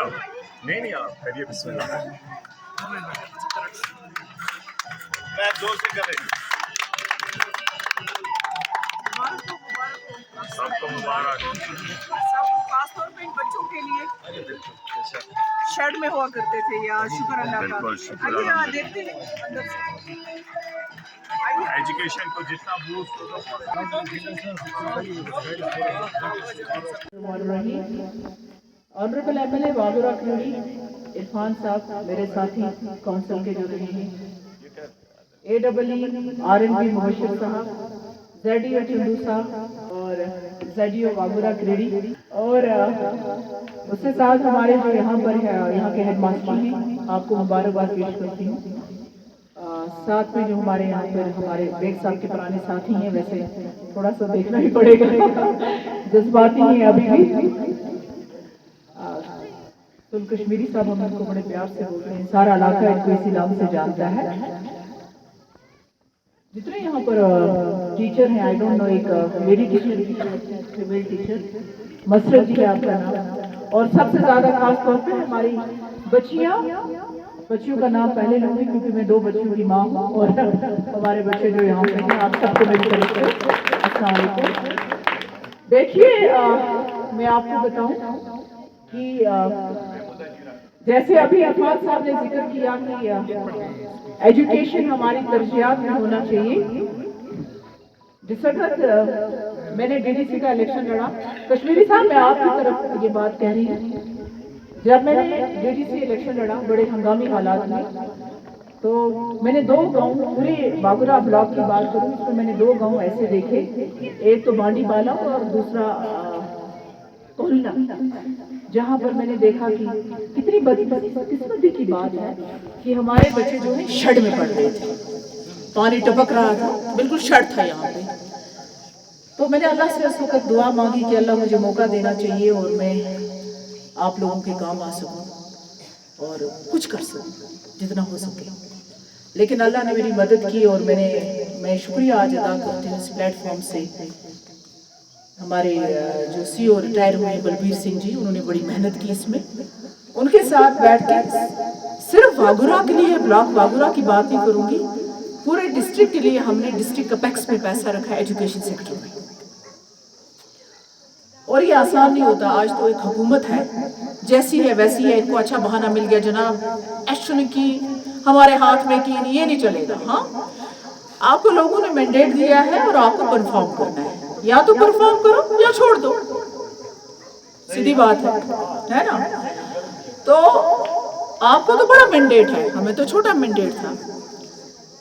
نہیں آپ کریے بسم اللہ. میں دو سے کر رہی آپ کو مبارک. خاص طور پہ ان بچوں کے لیے شرٹ میں ہوا کرتے تھے یا شکر اللہ کا. بالکل شکر آئیے الحمد دیکھتے ہیں اندر سے. ایجوکیشن کو جتنا بوسٹ ہوگا. آنریبل ایم ایل اے وابرہ کھیڑی عرفان صاحب میرے ساتھی کونسل کے جو رہے ہیں, A double E R N B Mubashir sahab, Z ای او چندو صاحب اور زیڈ ای او وابرہ کھیڑی, اور اس کے ساتھ ہمارے جو یہاں پر ہے یہاں کے ہیڈ ماسٹر ہیں, آپ کو مبارکباد پیش کرتی ہوں. ساتھ میں جو ہمارے یہاں پر ہمارے بیگ صاحب کے پرانے ساتھی ہیں, ویسے تھوڑا سا دیکھنا ہی پڑے گا, جذباتی ہیں ابھی بھی. تل کشمیری صاحب ہم ان کو بڑے پیار سے بولتے ہیں, سارا علاقہ ان کو اسی نام سے جانتا ہے. جتنے یہاں پر ٹیچر ہیں, آئی ڈونٹ نو, ایک لیڈی ٹیچر, فیمیل ٹیچر مسرت جی ہے آپ کا نام, اور سب سے زیادہ خاص طور پہ ہماری بچیوں کا نام پہلے لوں گی کیونکہ میں 2 بچیوں کی ماں ہوں, اور ہمارے بچے جو یہاں پہ ہیں آپ سب کو میری طرف سے السلام علیکم. دیکھیے میں آپ کو بتاؤں کہ جیسے ابھی عرفان صاحب نے ذکر کیا کہ ایجوکیشن ہماری ترجیحات میں ہونا چاہیے. جس وقت میں نے ڈی ڈی سی کا الیکشن لڑا, کشمیری صاحب میں آپ کی طرف یہ بات کہہ رہی ہوں, جب میں نے ڈی ڈی سی الیکشن لڑا بڑے ہنگامی حالات میں, تو میں نے 2 گاؤں پورے باگرا بلاک کی بات کروں تو میں نے 2 گاؤں ایسے دیکھے, ایک تو بانڈی بالا اور دوسرا کوہلنا, جہاں پر میں نے دیکھا کہ کتنی بدقسمتی کی بات ہے کہ ہمارے بچے جو ہیں شڈ میں پڑھ رہے تھے, پانی ٹپک رہا تھا, بالکل شڈ تھا یہاں پہ. تو میں نے اللہ سے اس وقت دعا مانگی کہ اللہ مجھے موقع دینا چاہیے اور میں آپ لوگوں کے کام آ سکوں اور کچھ کر سکوں جتنا ہو سکے. لیکن اللہ نے میری مدد کی, اور میں شکریہ آج ادا کرتی ہوں اس پلیٹ فارم سے ہمارے جو سی او ریٹائر ہوئے بلبیر سنگھ جی, انہوں نے بڑی محنت کی اس میں. ان کے ساتھ بیٹھ کے صرف واگورہ کے لیے, بلاک واگورہ کی بات نہیں کروں گی, پورے ڈسٹرکٹ کے لیے ہم نے ڈسٹرکٹ اپیکس میں پیسہ رکھا ایجوکیشن سیکٹر میں. اور یہ آسان نہیں ہوتا. آج تو ایک حکومت ہے, جیسی ہے ویسی ہے, ان کو اچھا بہانہ مل گیا جناب ایکشن کی, ہمارے ہاتھ میں کی, یہ نہیں چلے گا. ہاں, آپ کو لوگوں نے مینڈیٹ دیا ہے اور آپ کو پرفارم کرنا ہے, یا تو پرفارم کرو یا چھوڑ دو, سیدھی بات ہے نا. تو آپ کو تو بڑا مینڈیٹ ہے, ہمیں تو چھوٹا مینڈیٹ تھا.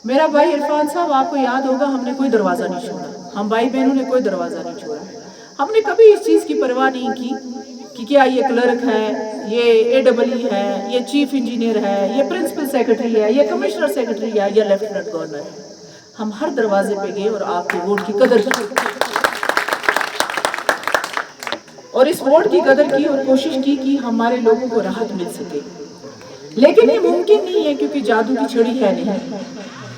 میرا بھائی عرفان صاحب, آپ کو یاد ہوگا ہم نے کوئی دروازہ نہیں چھوڑا, ہم بھائی بہنوں نے کوئی دروازہ نہیں چھوڑا. ہم نے کبھی اس چیز کی پرواہ نہیں کی کہ کیا یہ کلرک ہے, یہ اے ڈبل ای ہے, یہ چیف انجینئر ہے, یہ پرنسپل سیکرٹری ہے, یہ کمشنر سیکرٹری ہے, یا لیفٹیننٹ گورنر ہے. ہم ہر دروازے پہ گئے اور آپ کے ووٹ کی قدر کی, اور اس ووٹ کی قدر کی اور کوشش کی کہ ہمارے لوگوں کو راحت مل سکے. لیکن یہ ممکن نہیں ہے کیونکہ جادو کی چھڑی ہے نہیں.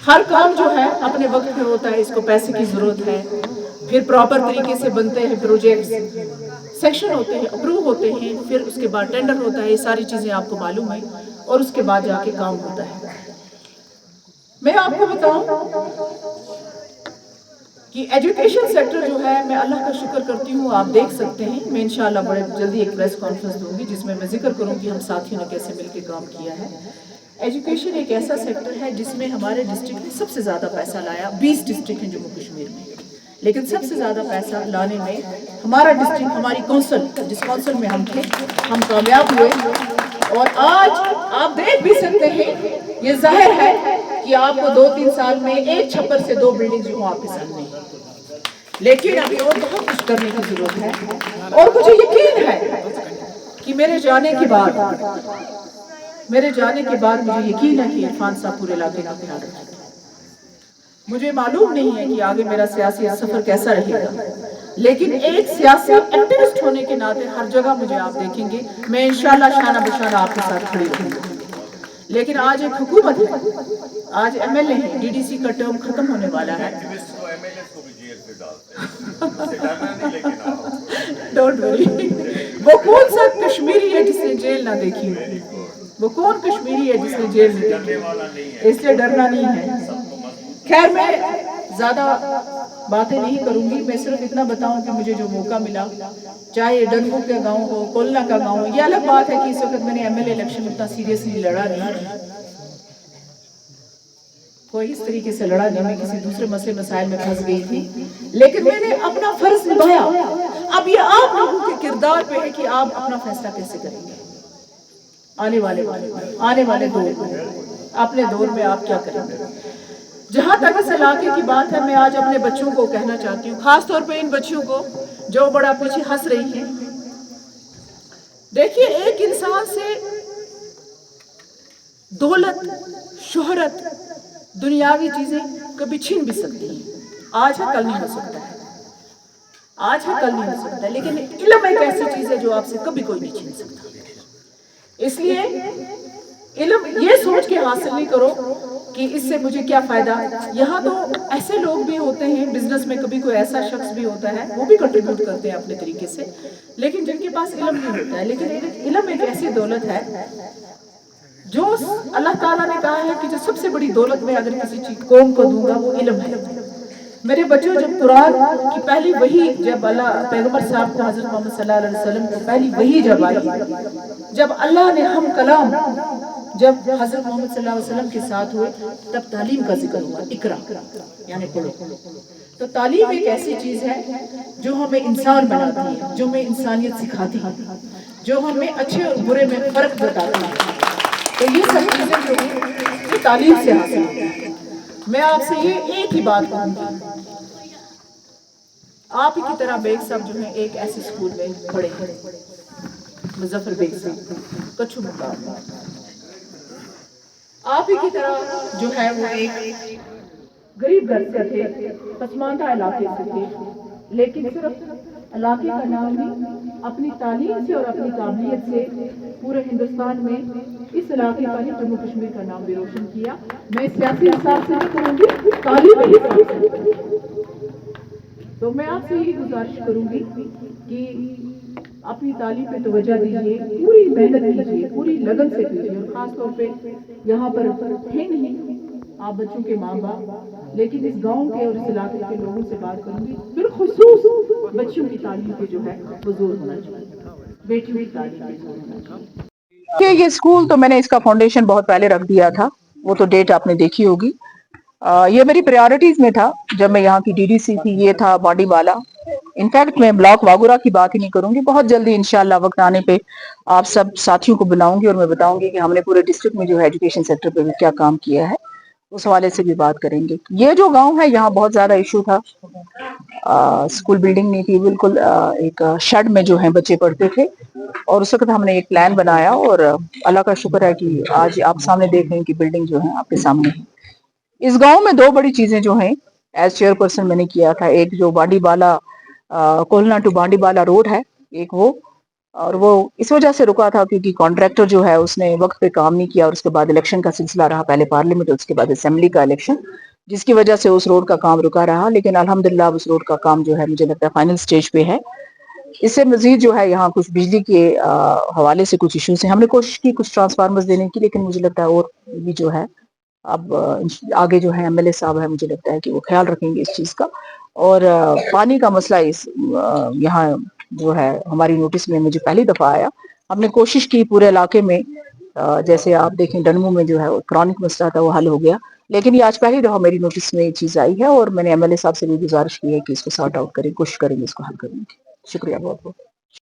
ہر کام جو ہے اپنے وقت پہ ہوتا ہے, اس کو پیسے کی ضرورت ہے, پھر پراپر طریقے سے بنتے ہیں پروجیکٹس, سیکشن ہوتے ہیں, اپروو ہوتے ہیں, پھر اس کے بعد ٹینڈر ہوتا ہے, یہ ساری چیزیں آپ کو معلوم ہیں, اور اس کے بعد جا کے کام ہوتا ہے. میں آپ کو بتاؤں کہ ایجوکیشن سیکٹر جو ہے, میں اللہ کا شکر کرتی ہوں, آپ دیکھ سکتے ہیں, میں انشاءاللہ بڑے جلدی ایک پریس کانفرنس دوں گی جس میں ذکر کروں کہ ہم ساتھیوں نے کیسے مل کے کام کیا ہے. ایجوکیشن ایک ایسا سیکٹر ہے جس میں ہمارے ڈسٹرکٹ نے سب سے زیادہ پیسہ لایا. 20 ڈسٹرکٹ ہیں جموں کشمیر میں, لیکن سب سے زیادہ پیسہ لانے میں ہمارا ڈسٹرکٹ, ہماری کونسل, جس کونسل میں ہم تھے, ہم کامیاب ہوئے. اور آج آپ دیکھ بھی سکتے ہیں, یہ ظاہر ہے کہ آپ کو 2-3 سال میں ایک چھپر سے 2 بلڈنگ جو ہوں آپ کے سامنے, لیکن ابھی اور بہت کچھ کرنے کی ضرورت ہے. اور مجھے یقین ہے کہ میرے جانے کے بعد مجھے یقین ہے کہ عرفان صاحب پورے علاقے کا خیال رکھیں گے. مجھے معلوم نہیں ہے کہ آگے میرا سیاسی سفر کیسا رہے گا, لیکن ایک سیاسی ایکٹیوسٹ ہونے کے ناطے ہر جگہ مجھے آپ دیکھیں گے, میں انشاءاللہ شانہ بشانہ آپ کے ساتھ کھڑی رہوں گی. لیکن آج ایک حکومت ہے, آج ایم ایل اے ہے, ڈی ڈی سی کا ٹرم ختم ہونے والا ہے. Don't worry. वो कौन सा कश्मीरी है जिसने जेल ना देखी हो? वो कौन कश्मीरी है जिसने जेल नहीं देखी? इसलिए डरना नहीं है। खैर मैं ज़्यादा बातें नहीं करूंगी, मैं सिर्फ इतना बताऊं कि मुझे जो मौका मिला, चाहे ये डनमू का गांव हो, कोलना का गांव हो, ये अलग बात है कि इस वक्त मैंने एमएलए इलेक्शन उतना सीरियसली लड़ा नहीं, कोई इस तरीके से लड़ा नहीं, मैं किसी दूसरे मसले मसाइल में फंस गई थी, लेकिन मैंने अपना फर्ज निभाया। अब ये आप लोगों के किरदार पे है कि आप अपना फैसला कैसे करेंगे आने वाले दौर में, अपने दौर में आप क्या करेंगे। जहां तक इस इलाके की बात है, मैं आज अपने बच्चों को कहना चाहती हूँ, खास तौर पे इन बच्चियों को जो बड़ा पीछे हंस रही है। देखिए, एक इंसान से दौलत, शोहरत, दुनियावी चीजें कभी छीन भी सकती हैं। आज है कल नहीं हो सकता है, आज है कल नहीं हो सकता है, लेकिन इल्म एक ऐसी चीज है जो आपसे कभी कोई नहीं छीन सकता। इसलिए इल्म ये सोच के हासिल नहीं करो कि इससे मुझे क्या फायदा। यहाँ तो ऐसे लोग भी होते हैं बिजनेस में, कभी कोई ऐसा शख्स भी होता है, वो भी कंट्रीब्यूट करते हैं अपने तरीके से, लेकिन जिनके पास इल्म नहीं होता है। लेकिन इल्म एक ऐसी दौलत है जो अल्लाह ताला ने कहा है कि जो सबसे बड़ी दौलत में अगर किसी चीज कौम को दूंगा वो इल्म है। मेरे बच्चों, जब कुरान की पहली वही, जब अल्लाह पैगंबर साहब को, हजरत मोहम्मद सल्लल्लाहु अलैहि वसल्लम को पहली वही जब आई, जब अल्लाह ने हम कलाम, जब हजरत मोहम्मद सल्लल्लाहु अलैहि वसल्लम के साथ हुए, तब तालीम का जिक्र हुआ, इकरा यानी पढ़ो। तो तालीम एक ऐसी चीज है जो हमें इंसान बनाती है, जो हमें इंसानियत सिखाती है, जो हमें अच्छे और बुरे में फर्क बताती है। तो ये सब चीजें जो है ये तालीम से हासिल होती है। मैं आपसे ये एक ही बात कहूँगी, आप ही की तरह बेग साहब जो है एक ऐसे स्कूल में पढ़े, मुजफ्फर बेग साहब कच्छु मुकाम, आप ही की तरह जो है वो एक गरीब घर से थे, पसमानदा इलाके से थे, लेकिन सिर्फ इलाके का नाम नहीं, अपनी तालीम से और अपनी काबिलियत से पूरे हिंदुस्तान में इस इलाके का ही, जम्मू कश्मीर का नाम भी रोशन किया। मैं सियासी हिसाब से नहीं कहूँगी, तालीम के हिसाब से। तो मैं आपसे यही गुजारिश करूंगी कि अपनी तालीम पे तवज्जो दीजिए, पूरी मेहनत कीजिए, पूरी लगन से कीजिए। और खास तौर पे यहाँ पर थे नहीं आप बच्चों के माँ बाप, लेकिन इस गांव के और इस इलाके के लोगों से बात करूंगी, बिलखुसूस बच्चों की तालीम पे जो है वो जोर होना चाहिए, बेटियों की तालीम पे जोर होना चाहिए। ये स्कूल तो मैंने इसका फाउंडेशन बहुत पहले रख दिया था, वो तो डेट आपने देखी होगी। ये मेरी प्रायोरिटीज में था जब मैं यहाँ की डीडीसी थी, ये था बांडीवाला। इनफैक्ट मैं ब्लॉक वागुरा की बात ही नहीं करूंगी, बहुत जल्दी इंशाल्लाह वक्त आने पे आप सब साथियों को बुलाऊंगी और मैं बताऊंगी कि हमने पूरे डिस्ट्रिक्ट में जो है एजुकेशन सेक्टर पे भी क्या काम किया है, उस हवाले से भी बात करेंगे। ये जो गांव है यहाँ बहुत ज्यादा इशू था, स्कूल बिल्डिंग नहीं थी, बिल्कुल एक शेड में जो है बच्चे पढ़ते थे, और उस वक्त हमने एक प्लान बनाया और अल्लाह का शुक्र है कि आज आप सामने देख रहे हैं कि बिल्डिंग जो है आपके सामने है। इस गांव में दो बड़ी चीजें जो हैं एज चेयरपर्सन मैंने किया था, एक जो बांडीवाला कोलना टू बांडीवाला रोड है, एक वो, और वो इस वजह से रुका था क्योंकि कॉन्ट्रैक्टर जो है उसने वक्त पे काम नहीं किया और उसके बाद इलेक्शन का सिलसिला रहा, पहले पार्लियामेंट उसके बाद असेंबली का इलेक्शन, जिसकी वजह से उस रोड का काम रुका रहा। लेकिन अल्हम्दुलिल्लाह उस रोड का काम जो है मुझे लगता है फाइनल स्टेज पे है। इससे मजीद जो है यहाँ कुछ बिजली के हवाले से कुछ इश्यूज हैं, हमने कोशिश की कुछ ट्रांसफार्मर्स देने की, लेकिन मुझे लगता है और भी जो है अब आगे जो है एमएलए साहब है, मुझे लगता है कि वो ख्याल रखेंगे इस चीज का। और पानी का मसला इस यहाँ जो है हमारी नोटिस में मुझे पहली दफा आया। हमने कोशिश की पूरे इलाके में, जैसे आप देखें डनमू में जो है क्रॉनिक मसला था वो हल हो गया, लेकिन ये आज पहली दफा मेरी नोटिस में ये चीज आई है और मैंने एमएलए साहब से भी गुजारिश की है कि इसको सॉर्ट आउट करें, कोशिश करेंगे इसको हल करने की। शुक्रिया बहुत बहुत।